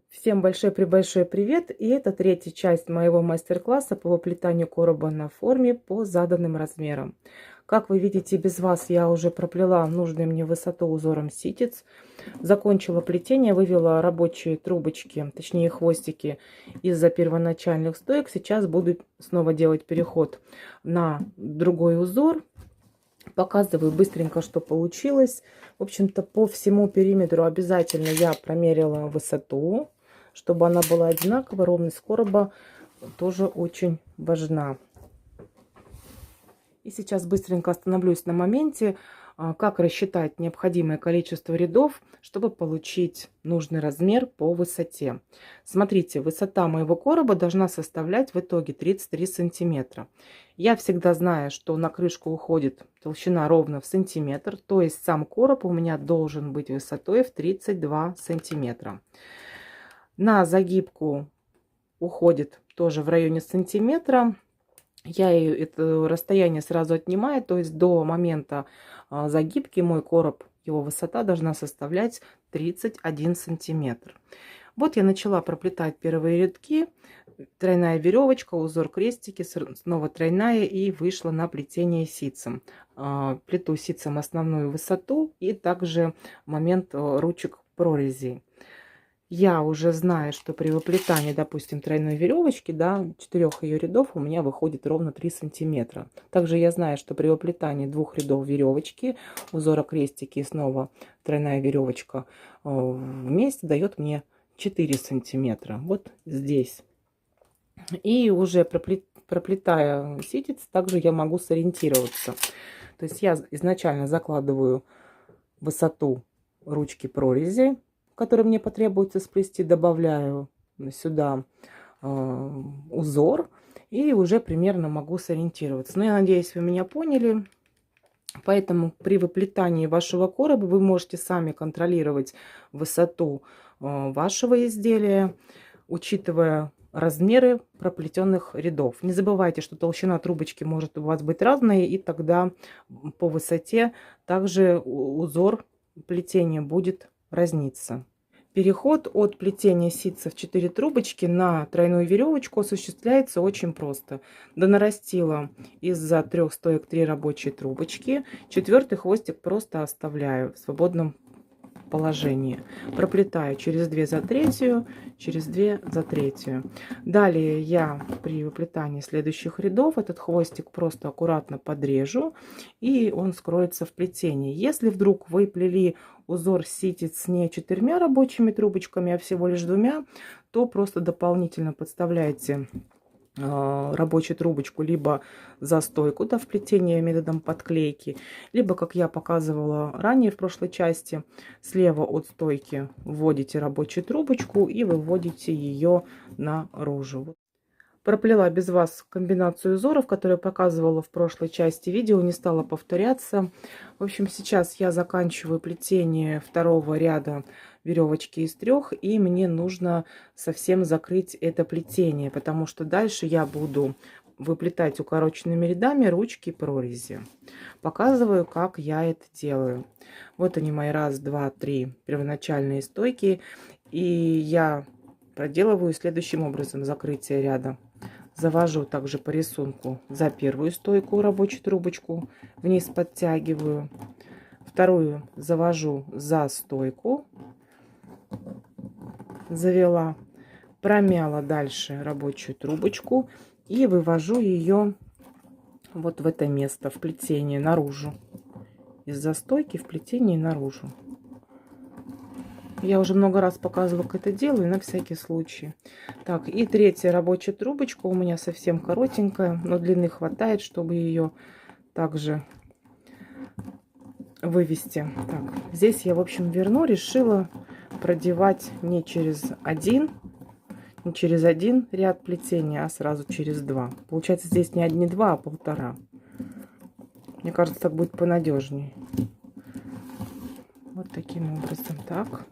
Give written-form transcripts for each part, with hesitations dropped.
Всем большой-пребольшой привет! И это третья часть моего мастер-класса по выплетанию короба на форме по заданным размерам. Как вы видите, без вас я уже проплела нужную мне высоту узором ситец. Закончила плетение, вывела рабочие трубочки, точнее хвостики из-за первоначальных стоек. Сейчас буду снова делать переход на другой узор. Показываю быстренько, что получилось. В общем-то, по всему периметру обязательно я промерила высоту, чтобы она была одинаковая. Ровность короба тоже очень важна. И сейчас быстренько остановлюсь на моменте, как рассчитать необходимое количество рядов, чтобы получить нужный размер по высоте. Смотрите, высота моего короба должна составлять в итоге 33 сантиметра. Я всегда знаю, что на крышку уходит толщина ровно в сантиметр, то есть сам короб у меня должен быть высотой в 32 сантиметра. На загибку уходит тоже в районе сантиметра. Я это расстояние сразу отнимаю, то есть до момента загибки мой короб, его высота должна составлять 31 сантиметр. Вот я начала проплетать первые рядки. Тройная веревочка, узор крестики, снова тройная, и вышла на плетение ситцем. Плету ситцем основную высоту и также момент ручек прорези. Я уже знаю, что при выплетании, допустим, тройной веревочки, да, 4 ее рядов у меня выходит ровно 3 сантиметра. Также я знаю, что при выплетании 2 рядов веревочки, узора крестики и снова тройная веревочка вместе дает мне 4 сантиметра. Вот здесь. И уже проплетая ситец, также я могу сориентироваться. То есть я изначально закладываю высоту ручки прорези, который мне потребуется сплести, добавляю сюда узор и уже примерно могу сориентироваться. Но я надеюсь, вы меня поняли. Поэтому при выплетании вашего короба вы можете сами контролировать высоту вашего изделия, учитывая размеры проплетенных рядов. Не забывайте, что толщина трубочки может у вас быть разная, и тогда по высоте также узор плетения будет разниться. Переход от плетения ситца в 4 трубочки на тройную веревочку осуществляется очень просто. Донарастила из-за 3 стоек 3 рабочие трубочки. 4-й хвостик просто оставляю в свободном положении. Проплетаю через 2 за третью, через 2 за третью. Далее я при выплетании следующих рядов этот хвостик просто аккуратно подрежу, и он скроется в плетении. Если вдруг вы плели узор ситец не 4 рабочими трубочками, а всего лишь 2, то просто дополнительно подставляйте рабочую трубочку либо за стойку, да, в плетение методом подклейки, либо, как я показывала ранее в прошлой части, слева от стойки вводите рабочую трубочку и выводите ее наружу. Проплела без вас комбинацию узоров, которую я показывала в прошлой части видео, не стала повторяться. В общем, сейчас я заканчиваю плетение второго ряда веревочки из 3, и мне нужно совсем закрыть это плетение, потому что дальше я буду выплетать укороченными рядами ручки прорези. Показываю, как я это делаю. Вот они мои 1, 2, 3 первоначальные стойки, и я проделываю следующим образом закрытие ряда. Завожу также по рисунку за первую стойку рабочую трубочку, вниз подтягиваю, вторую завожу за стойку, завела, промяла дальше рабочую трубочку и вывожу ее вот в это место, в плетение, наружу, из-за стойки в плетение наружу. Я уже много раз показывала, как это делаю, на всякий случай. Так, и 3-я рабочая трубочка у меня совсем коротенькая, но длины хватает, чтобы ее также вывести. Так, здесь я, в общем, решила продевать не через один ряд плетения, а сразу через 2. Получается, здесь не 2, а 1,5. Мне кажется, так будет понадежнее. Вот таким образом. Так.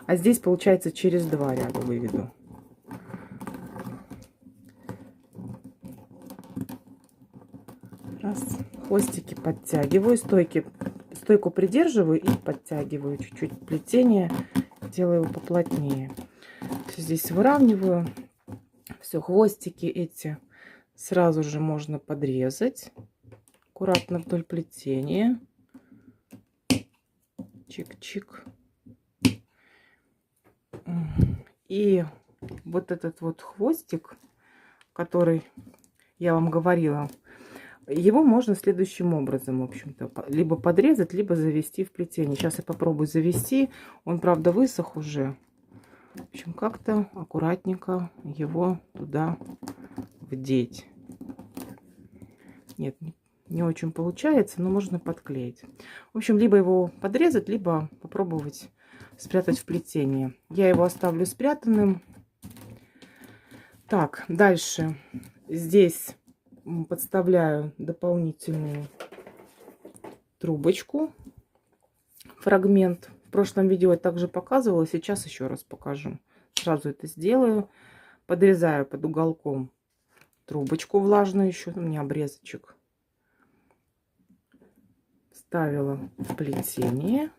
А здесь, получается, через 2 ряда выведу. Раз. Хвостики подтягиваю, стойку придерживаю и подтягиваю чуть-чуть плетение. сделаю его поплотнее. Всё здесь выравниваю. Все, хвостики эти сразу же можно подрезать. Аккуратно вдоль плетения. Чик-чик. И вот этот вот хвостик, который я вам говорила, его можно следующим образом, в общем-то, либо подрезать, либо завести в плетение. Сейчас я попробую завести. Он, правда, высох уже. В общем, как-то аккуратненько его туда вдеть. Нет, не очень получается, но можно подклеить. В общем, либо его подрезать, либо попробовать спрятать в плетение. Я его оставлю спрятанным. Так, дальше здесь подставляю дополнительную трубочку, фрагмент. В прошлом видео я также показывала, сейчас еще раз покажу. Сразу это сделаю. Подрезаю под уголком трубочку влажную, еще у меня обрезочек. Ставила в плетение.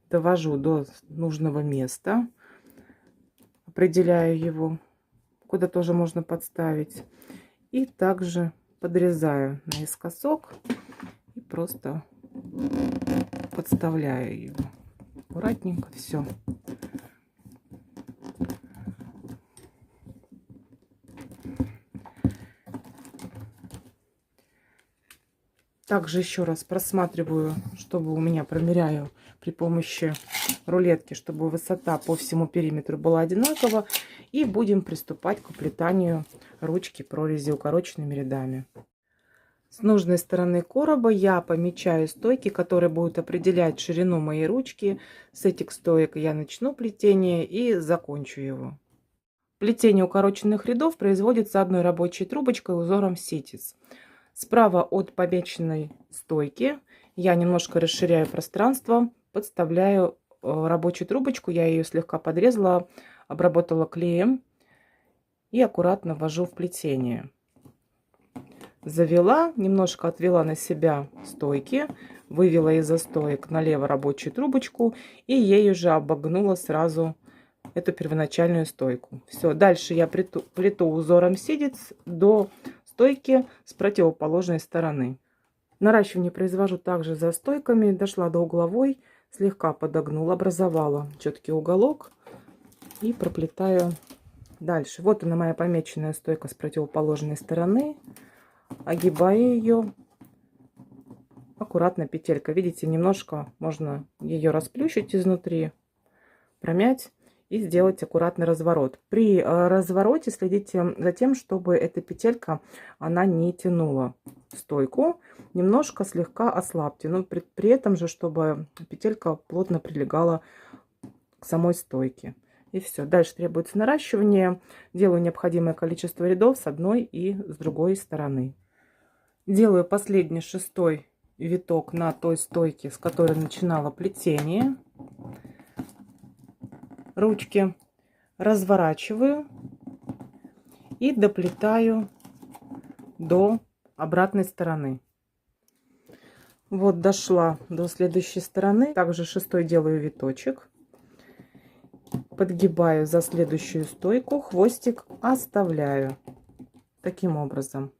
Довожу до нужного места. Определяю его, куда тоже можно подставить. И также подрезаю наискосок и просто подставляю его. Аккуратненько все. Также еще раз просматриваю, чтобы у меня промеряю при помощи рулетки, чтобы высота по всему периметру была одинакова. И будем приступать к уплетанию ручки прорези укороченными рядами. С нужной стороны короба я помечаю стойки, которые будут определять ширину моей ручки. С этих стоек я начну плетение и закончу его. Плетение укороченных рядов производится одной рабочей трубочкой узором ситец. Справа от помеченной стойки я немножко расширяю пространство, подставляю рабочую трубочку, я ее слегка подрезала, обработала клеем и аккуратно ввожу в плетение. Завела, немножко отвела на себя стойки, вывела из-за стоек налево рабочую трубочку и ею же обогнула сразу эту первоначальную стойку. Все, дальше я плету узором ситец до стойки с противоположной стороны. Наращивание произвожу также за стойками. Дошла до угловой, слегка подогнула, образовала четкий уголок и проплетаю дальше. Вот она, моя помеченная стойка с противоположной стороны. Огибаю ее аккуратно петелькой. Видите, немножко можно ее расплющить изнутри, промять и сделать аккуратный разворот. При развороте следите за тем, чтобы эта петелька, она не тянула стойку. Немножко слегка ослабьте, но при этом же, чтобы петелька плотно прилегала к самой стойке. И все. Дальше требуется наращивание. Делаю необходимое количество рядов с одной и с другой стороны. Делаю последний шестой виток на той стойке, с которой начинала плетение ручки, разворачиваю и доплетаю до обратной стороны. Вот дошла до следующей стороны. Также шестой делаю виточек, подгибаю за следующую стойку, хвостик оставляю таким образом.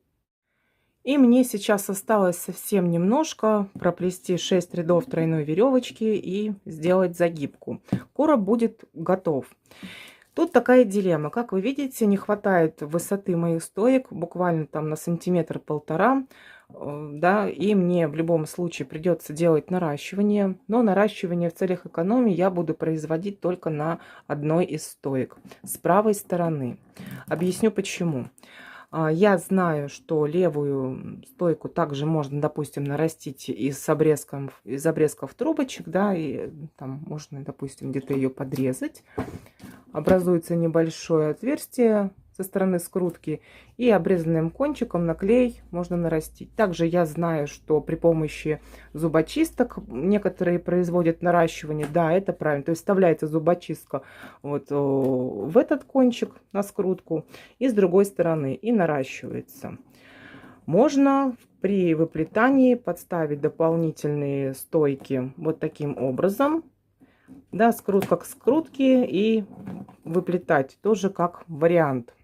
И мне сейчас осталось совсем немножко проплести 6 рядов тройной веревочки и сделать загибку. Короб будет готов. Тут такая дилемма. Как вы видите, не хватает высоты моих стоек, буквально там на сантиметр-полтора. Да, и мне в любом случае придется делать наращивание. Но наращивание в целях экономии я буду производить только на одной из стоек с правой стороны. Объясню почему. Я знаю, что левую стойку также можно, допустим, нарастить из обрезков трубочек, да, и там можно, допустим, где-то ее подрезать. Образуется небольшое отверстие со стороны скрутки, и обрезанным кончиком на клей можно нарастить. Также я знаю, что при помощи зубочисток некоторые производят наращивание. Да, это правильно. То есть вставляется зубочистка вот в этот кончик на скрутку и с другой стороны и наращивается. Можно при выплетании подставить дополнительные стойки вот таким образом. Да, скрутка к скрутке и выплетать тоже как вариант.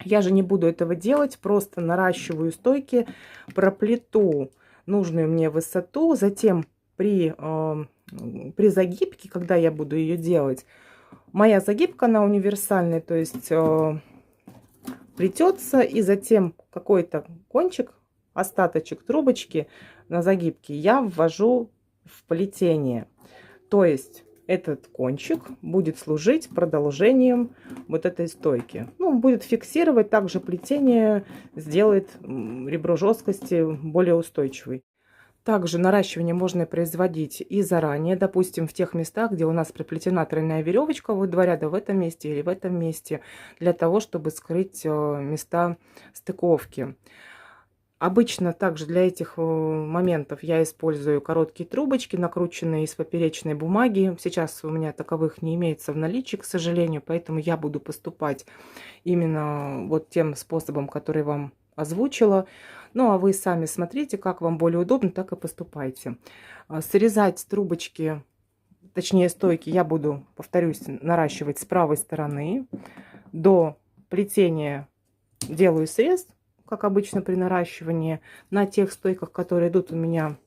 Я же не буду этого делать, просто наращиваю стойки, проплету нужную мне высоту, затем при загибке, когда я буду ее делать, моя загибка, она универсальная, то есть плетется, и затем какой-то кончик, остаточек трубочки на загибке я ввожу в плетение. То есть этот кончик будет служить продолжением вот этой стойки. Ну, будет фиксировать, также плетение сделает ребро жесткости более устойчивый. Также наращивание можно производить и заранее, допустим, в тех местах, где у нас приплетена тройная веревочка, вот 2 ряда в этом месте или в этом месте, для того, чтобы скрыть места стыковки. Обычно также для этих моментов я использую короткие трубочки, накрученные из поперечной бумаги. Сейчас у меня таковых не имеется в наличии, к сожалению, поэтому я буду поступать именно вот тем способом, который вам озвучила. Ну, а вы сами смотрите, как вам более удобно, так и поступайте. Срезать трубочки, точнее стойки, я буду, повторюсь, наращивать с правой стороны. До плетения делаю срез, как обычно при наращивании. На тех стойках, которые идут у меня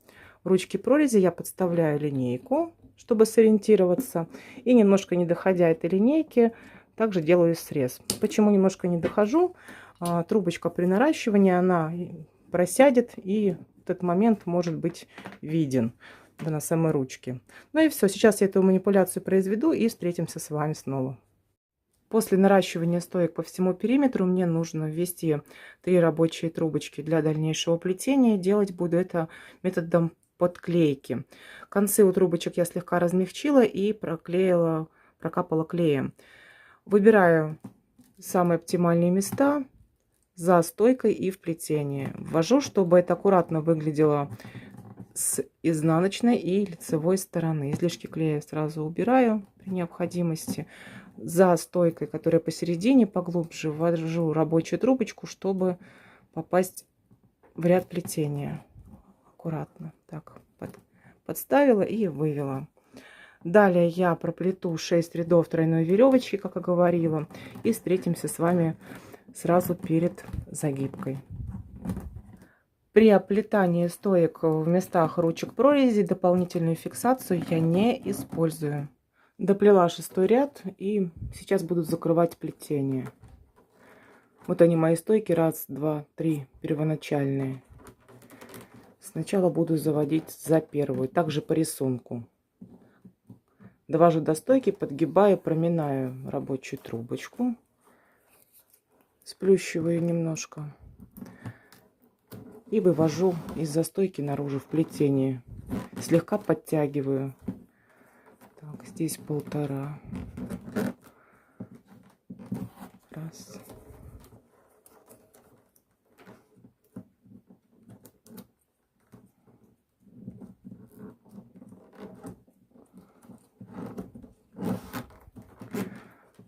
ручки прорези, я подставляю линейку, чтобы сориентироваться. И немножко не доходя этой линейки, также делаю срез. Почему немножко не дохожу? Трубочка при наращивании, она просядет, и этот момент может быть виден на самой ручке. Ну и все, сейчас я эту манипуляцию произведу и встретимся с вами снова. После наращивания стоек по всему периметру мне нужно ввести 3 рабочие трубочки для дальнейшего плетения. Делать буду это методом подклейки. Концы у трубочек я слегка размягчила и проклеила, прокапала клеем. Выбираю самые оптимальные места за стойкой и в плетении. Ввожу, чтобы это аккуратно выглядело с изнаночной и лицевой стороны. Излишки клея сразу убираю при необходимости. За стойкой, которая посередине, поглубже ввожу рабочую трубочку, чтобы попасть в ряд плетения. Аккуратно так подставила и вывела. Далее я проплету 6 рядов тройной веревочки, как и говорила, и встретимся с вами сразу перед загибкой. При оплетании стоек в местах ручек прорези дополнительную фиксацию я не использую. Доплела 6-й ряд и сейчас буду закрывать плетение. Вот они мои стойки, 1, 2, 3 первоначальные. Сначала буду заводить за первую, также по рисунку. Довожу до стойки, подгибаю, проминаю рабочую трубочку, сплющиваю немножко и вывожу из застойки наружу в плетение. Слегка подтягиваю. Так, здесь 1,5. Раз.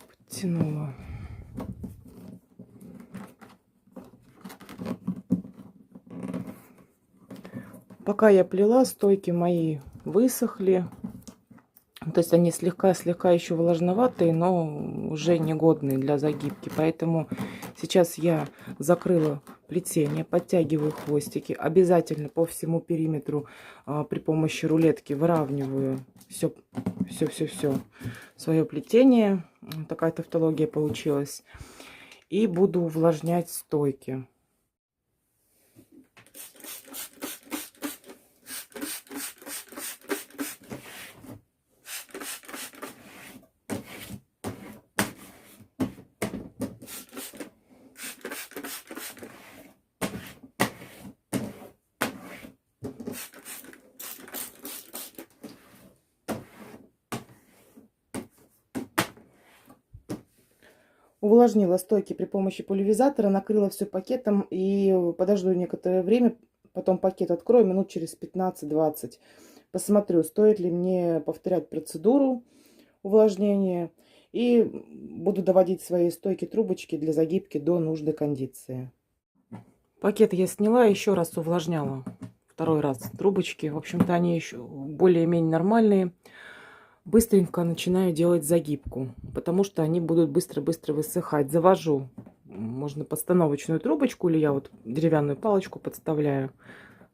Подтянула. Пока я плела, стойки мои высохли. То есть они слегка еще влажноватые, но уже негодные для загибки. Поэтому сейчас я закрыла плетение, подтягиваю хвостики. Обязательно по всему периметру при помощи рулетки выравниваю все свое плетение. Такая тавтология получилась. И буду увлажнять стойки. Увлажнила стойки при помощи пульверизатора, накрыла все пакетом и подожду некоторое время, потом пакет открою минут через 15-20. Посмотрю, стоит ли мне повторять процедуру увлажнения, и буду доводить свои стойки трубочки для загибки до нужной кондиции. Пакет я сняла, еще раз увлажняла. 2-й раз трубочки. В общем-то, они еще более-менее нормальные. быстренько начинаю делать загибку, потому что они будут быстро-быстро высыхать. Завожу, можно подстановочную трубочку, или я вот деревянную палочку подставляю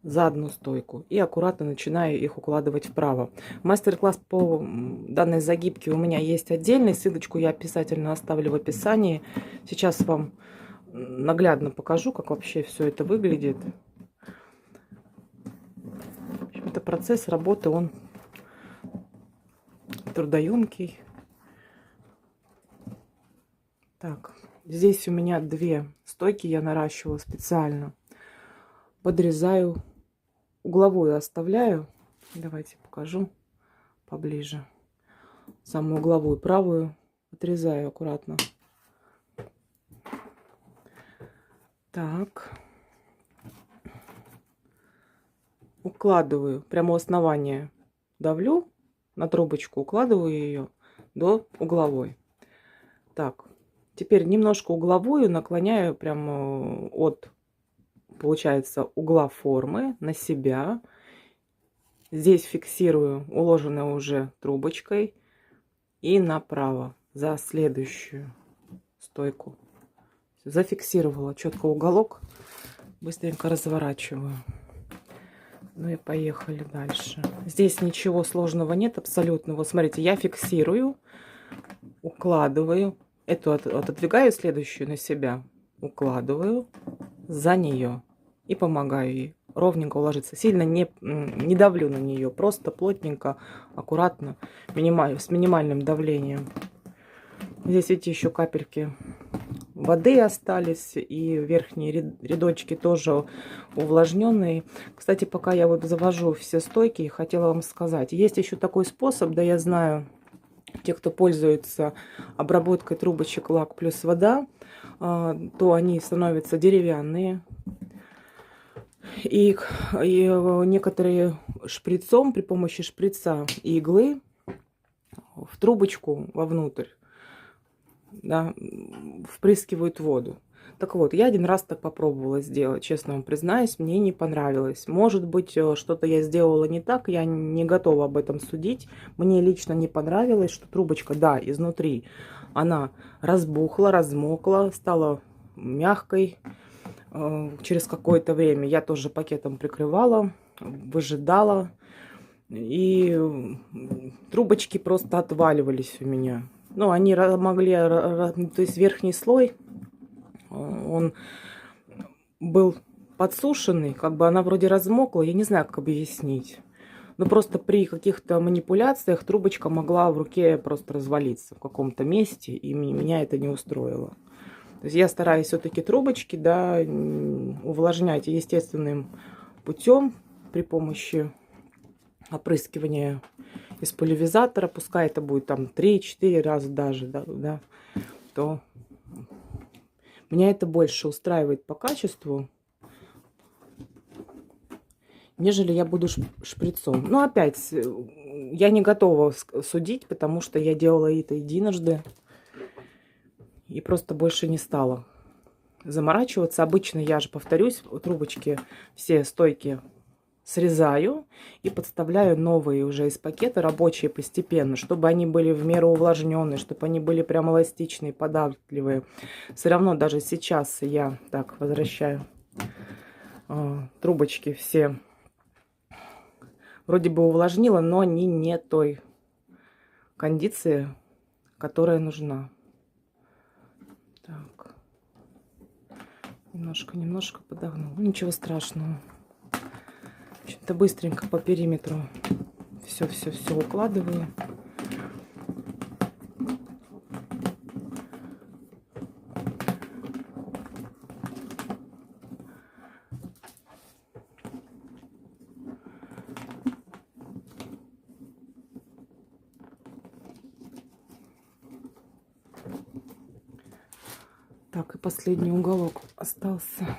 за одну стойку и аккуратно начинаю их укладывать вправо. Мастер-класс по данной загибке у меня есть отдельный, ссылочку я обязательно оставлю в описании. Сейчас вам наглядно покажу, как вообще все это выглядит. Это процесс работы, он трудоемкий. Так, здесь у меня 2 стойки я наращивала специально. Подрезаю, угловую оставляю. Давайте покажу поближе. Самую угловую правую отрезаю аккуратно. Так. Укладываю прямо у основания. Давлю на трубочку, укладываю ее до угловой. Так. Теперь немножко угловую наклоняю прямо от, получается, угла формы на себя. Здесь фиксирую уложенной уже трубочкой и направо за следующую стойку. Зафиксировала четко уголок, быстренько разворачиваю. Ну и поехали дальше. Здесь ничего сложного нет абсолютно. Вот смотрите, я фиксирую, укладываю, эту отодвигаю следующую на себя, укладываю за нее и помогаю ей ровненько уложиться. Сильно не давлю на нее, просто плотненько, аккуратно, с минимальным давлением. Здесь, видите, еще капельки воды остались, и верхние рядочки тоже увлажненные. Кстати, пока я вот завожу все стойки, хотела вам сказать, есть еще такой способ, да, я знаю, те, кто пользуется обработкой трубочек лак плюс вода, то они становятся деревянные. И некоторые шприцом, при помощи шприца и иглы в трубочку вовнутрь, да, впрыскивают воду. Так вот, я один раз так попробовала сделать, честно вам признаюсь, мне не понравилось. Может быть, что-то я сделала не так, я не готова об этом судить. Мне лично не понравилось, что трубочка, да, изнутри она разбухла, размокла, стала мягкой. Через какое-то время я тоже пакетом прикрывала, выжидала, и трубочки просто отваливались у меня. Ну, они могли, то есть верхний слой, он был подсушенный, как бы она вроде размокла, я не знаю, как объяснить. Но просто при каких-то манипуляциях трубочка могла в руке просто развалиться в каком-то месте, и меня это не устроило. То есть я стараюсь все-таки трубочки, да, увлажнять естественным путем при помощи опрыскивания из пульверизатора. Пускай это будет там 3-4 раза даже, да, то меня это больше устраивает по качеству, нежели я буду шприцом. Но опять, я не готова судить, потому что я делала это единожды. И просто больше не стала заморачиваться. Обычно я же, повторюсь, трубочки все стойки срезаю и подставляю новые уже из пакета, рабочие постепенно, чтобы они были в меру увлажненные, чтобы они были прям эластичные, податливые. Все равно даже сейчас я так возвращаю трубочки все. Вроде бы увлажнила, но они не той кондиции, которая нужна. Так. Немножко подогнул. Ничего страшного. Что-то быстренько по периметру все укладываю. Так, и последний уголок остался.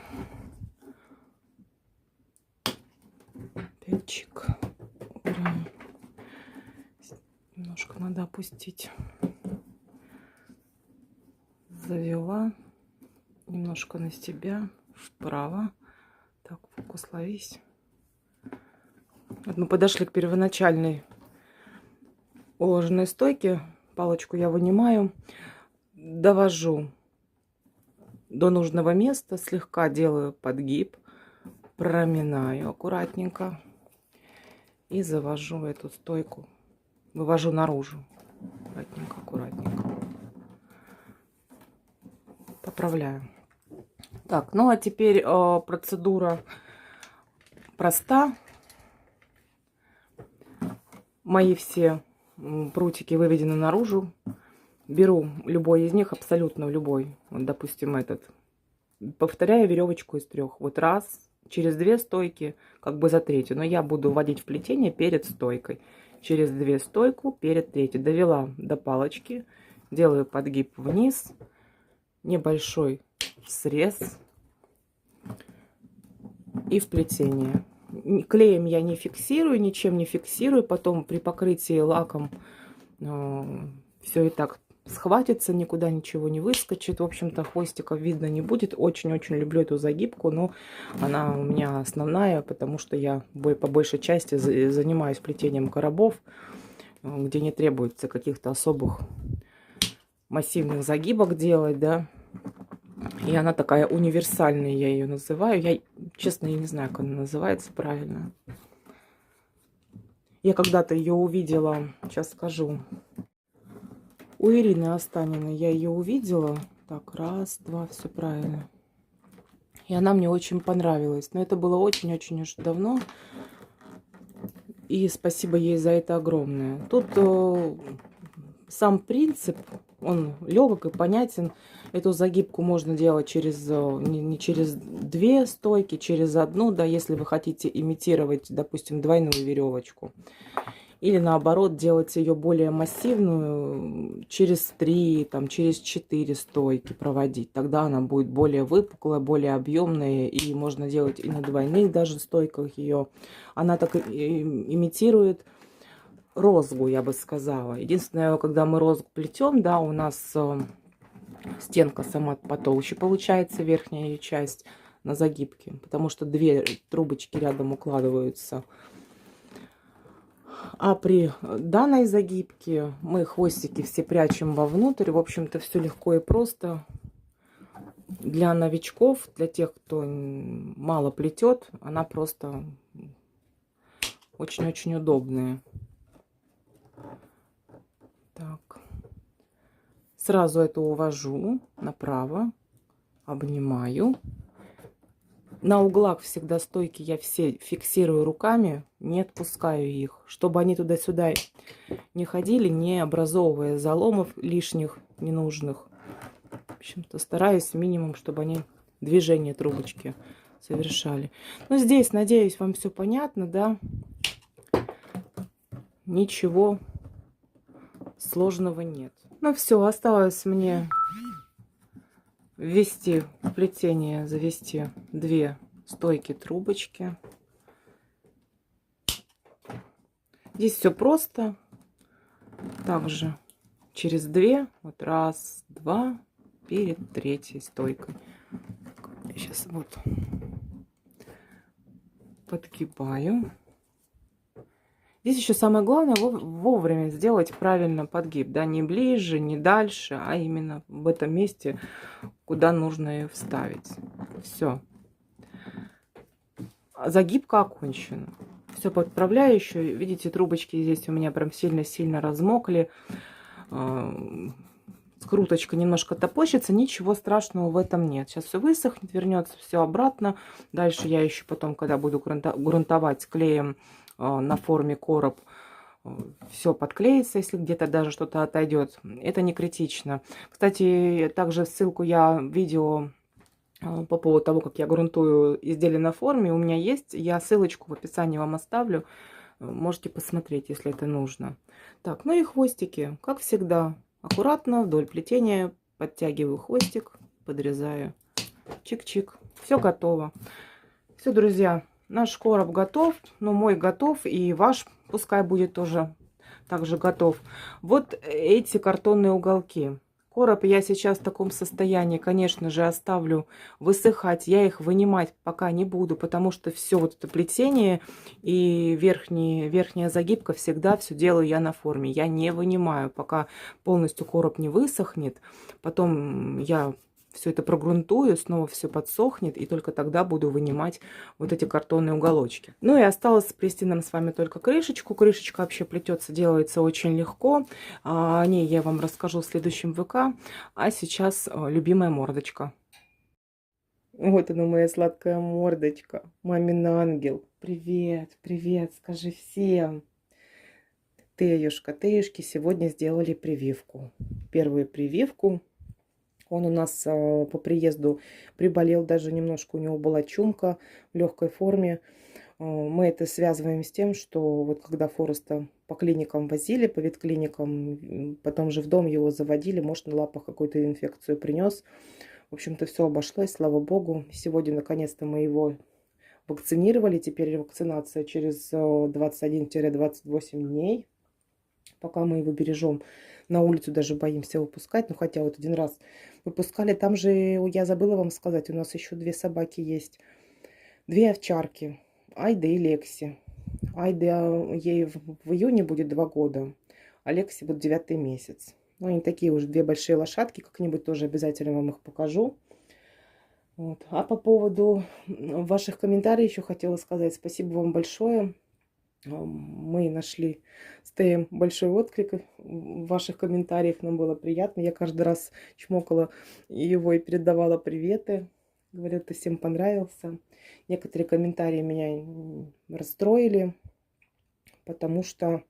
Пятчик. Убираем. Немножко надо опустить. Завела. Немножко на себя. Вправо. Так, фокус ловись. Вот мы подошли к первоначальной уложенной стойки. Палочку я вынимаю, довожу до нужного места, слегка делаю подгиб, проминаю аккуратненько и завожу эту стойку, вывожу наружу. Аккуратненько, аккуратненько. Поправляю. Так, ну а теперь процедура проста. Мои все прутики выведены наружу. Беру любой из них, абсолютно любой. Вот, допустим, этот. Повторяю веревочку из 3. Вот раз, через 2 стойки, как бы за 3. Но я буду вводить в плетение перед стойкой. Через 2 стойку, перед 3. Довела до палочки. Делаю подгиб вниз. Небольшой срез. И в плетение. Клеем я не фиксирую, ничем не фиксирую. Потом при покрытии лаком все и так схватится, никуда ничего не выскочит. В общем-то, хвостиков видно не будет. Очень-очень люблю эту загибку, но она у меня основная, потому что я по большей части занимаюсь плетением коробов, где не требуется каких-то особых массивных загибок делать, да. И она такая универсальная, я ее называю. Я, честно, я не знаю, как она называется правильно. Я когда-то ее увидела, сейчас скажу. У Ирины Останиной я ее увидела. Так, раз, два, все правильно. И она мне очень понравилась. Но это было очень-очень уж давно. И спасибо ей за это огромное. Тут сам принцип, он легок и понятен. Эту загибку можно делать через, не через 2 стойки, через 1, да, если вы хотите имитировать, допустим, двойную веревочку. Или наоборот, делать ее более массивную, через 3, там, через 4 стойки проводить. Тогда она будет более выпуклая, более объемная. И можно делать и на двойных даже стойках ее. Она так имитирует розгу, я бы сказала. Единственное, когда мы розгу плетем, да, у нас стенка сама потолще получается, верхняя ее часть на загибке. Потому что 2 трубочки рядом укладываются. А при данной загибке мы хвостики все прячем вовнутрь. В общем-то, все легко и просто. Для новичков, для тех, кто мало плетет, она просто очень-очень удобная. Так. Сразу это увожу направо, обнимаю. На углах всегда стойки я все фиксирую руками, не отпускаю их, чтобы они туда-сюда не ходили, не образовывая заломов лишних, ненужных. В общем-то, стараюсь минимум, чтобы они движение трубочки совершали. Но здесь, надеюсь, вам все понятно, да? Ничего сложного нет. Ну все, осталось мне ввести в плетение, завести 2 стойки трубочки. Здесь все просто. Также через 2, вот раз, два, перед 3 стойкой. Сейчас вот подгибаю. Здесь еще самое главное вовремя сделать правильно подгиб, да, не ближе, не дальше, а именно в этом месте, куда нужно ее вставить. Все. Загибка окончена. Все подправляю еще. Видите, трубочки здесь у меня прям сильно-сильно размокли. Скруточка немножко топочется. Ничего страшного в этом нет. Сейчас все высохнет, вернется все обратно. Дальше я еще потом, когда буду грунтовать клеем на форме короб, все подклеится, если где-то даже что-то отойдет. Это не критично. Кстати, также ссылку видео по поводу того, как я грунтую изделие на форме, у меня есть. Я ссылочку в описании вам оставлю. Можете посмотреть, если это нужно. Так, ну и хвостики. Как всегда, аккуратно вдоль плетения подтягиваю хвостик, подрезаю. Чик-чик. Все готово. Все, друзья. Наш короб готов, но мой готов, и ваш пускай будет тоже также готов. Вот эти картонные уголки Короб я сейчас в таком состоянии, конечно же, оставлю высыхать. Я их вынимать пока не буду, потому что все вот это плетение и верхняя загибка всегда все делаю я на форме. Я не вынимаю, пока полностью короб не высохнет. Потом я все это прогрунтую, снова все подсохнет, и только тогда буду вынимать вот эти картонные уголочки. Ну и осталось сплести нам с вами только крышечку. Крышечка вообще плетется, делается очень легко. О ней я вам расскажу в следующем ВК. А сейчас любимая мордочка. Вот она, моя сладкая мордочка. Мамин ангел. Привет, привет, скажи всем. Теюшка, Теюшки сегодня сделали прививку. Первую прививку. Он у нас по приезду приболел даже немножко, у него была чумка в легкой форме. Мы это связываем с тем, что вот когда Фореста по клиникам возили, по ветклиникам, потом же в дом его заводили, может, на лапах какую-то инфекцию принес. В общем-то, все обошлось, слава богу. Сегодня, наконец-то, мы его вакцинировали. Теперь вакцинация через 21-28 дней. Пока мы его бережем, на улицу даже боимся выпускать. Ну, хотя вот один раз выпускали. Там же, я забыла вам сказать, у нас еще 2 собаки есть. 2 овчарки. Айда и Лекси. Айда, ей в июне будет 2 года. А Лекси вот 9-й месяц. Ну, они такие уже 2 большие лошадки. Как-нибудь тоже обязательно вам их покажу. Вот. А по поводу ваших комментариев еще хотела сказать. Спасибо вам большое. Мы нашли с Теем большой отклик в ваших комментариях. Нам было приятно. Я каждый раз чмокала его и передавала приветы. Говорят, ты всем понравился. Некоторые комментарии меня расстроили, потому что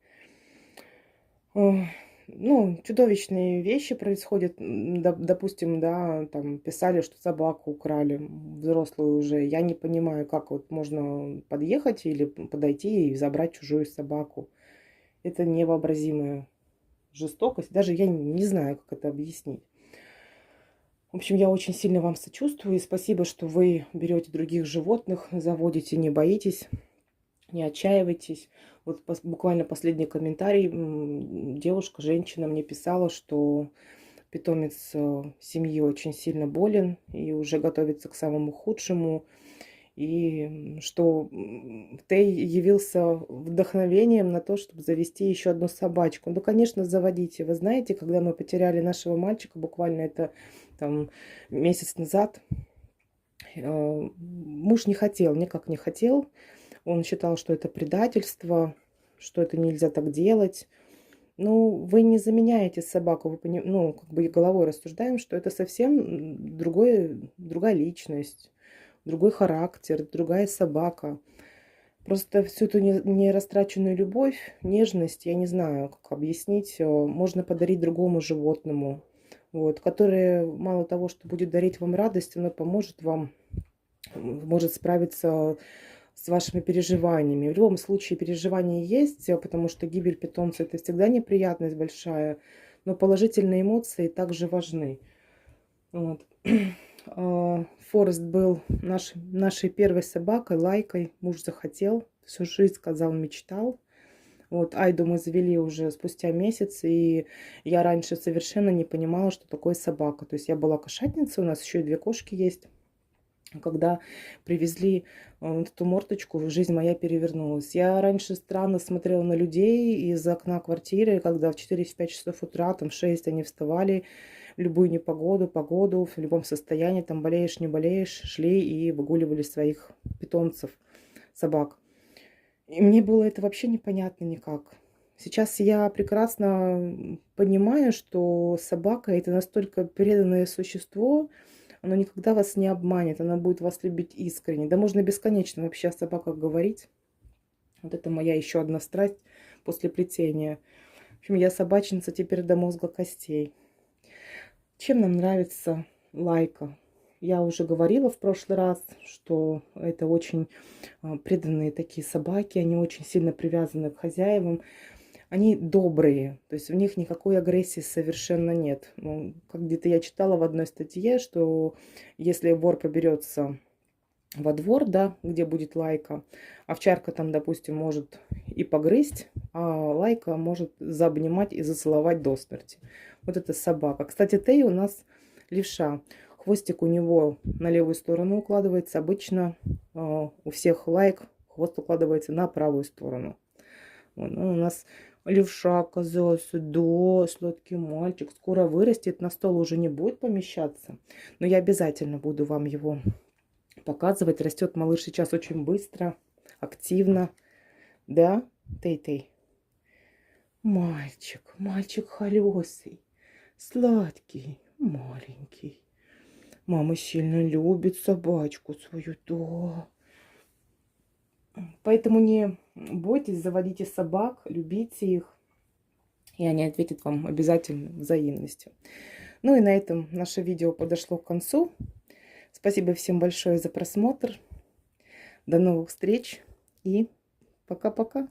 ну, чудовищные вещи происходят. Допустим, да, там писали, что собаку украли, взрослую уже. Я не понимаю, как вот можно подъехать или подойти и забрать чужую собаку. Это невообразимая жестокость. Даже я не знаю, как это объяснить. В общем, я очень сильно вам сочувствую. И спасибо, что вы берете других животных, заводите, не боитесь. Не отчаивайтесь. Вот буквально последний комментарий. Девушка, женщина мне писала, что питомец семьи очень сильно болен и уже готовится к самому худшему. И что Тей явился вдохновением на то, чтобы завести еще одну собачку. Ну, конечно, заводите. Вы знаете, когда мы потеряли нашего мальчика, буквально это там месяц назад, муж не хотел, никак не хотел. Он считал, что это предательство, что это нельзя так делать. Ну, вы не заменяете собаку, вы ну, как бы головой рассуждаем, что это совсем другая личность, другой характер, другая собака. Просто всю эту нерастраченную любовь, нежность, я не знаю, как объяснить, можно подарить другому животному, вот, которое мало того, что будет дарить вам радость, оно поможет вам, может справиться с вашими переживаниями. В любом случае переживания есть, потому что гибель питомца это всегда неприятность большая, но положительные эмоции также важны. Вот. Форест был нашей первой собакой, лайкой. Муж захотел, всю жизнь сказал, мечтал. Вот Айду мы завели уже спустя месяц, и я раньше совершенно не понимала, что такое собака. То есть я была кошатницей, у нас еще и 2 кошки есть. Когда привезли вот эту мордочку, жизнь моя перевернулась. Я раньше странно смотрела на людей из окна квартиры, когда в 4-5 часов утра, там в 6 они вставали, в любую непогоду, погоду, в любом состоянии, там болеешь, не болеешь, шли и выгуливали своих питомцев, собак. И мне было это вообще непонятно никак. Сейчас я прекрасно понимаю, что собака это настолько преданное существо, оно никогда вас не обманет, она будет вас любить искренне. Да можно бесконечно вообще о собаках говорить. Вот это моя еще одна страсть после плетения. В общем, я собачница теперь до мозга костей. Чем нам нравится лайка? Я уже говорила в прошлый раз, что это очень преданные такие собаки, они очень сильно привязаны к хозяевам. Они добрые, то есть в них никакой агрессии совершенно нет. Ну, как где-то я читала в одной статье, что если вор поберется во двор, да, где будет лайка. Овчарка там, допустим, может и погрызть, а лайка может заобнимать и зацеловать до смерти. Вот это собака. Кстати, Тей у нас левша. Хвостик у него на левую сторону укладывается. Обычно у всех лайк хвост укладывается на правую сторону. Вот, ну, у нас левша оказался, да, сладкий мальчик. Скоро вырастет, на стол уже не будет помещаться. Но я обязательно буду вам его показывать. Растет малыш сейчас очень быстро, активно. Да, Тей-Тей? Мальчик, мальчик холёсый, сладкий, маленький. Мама сильно любит собачку свою, да. Поэтому не бойтесь, заводите собак, любите их. И они ответят вам обязательно взаимностью. Ну и на этом наше видео подошло к концу. Спасибо всем большое за просмотр. До новых встреч и пока-пока.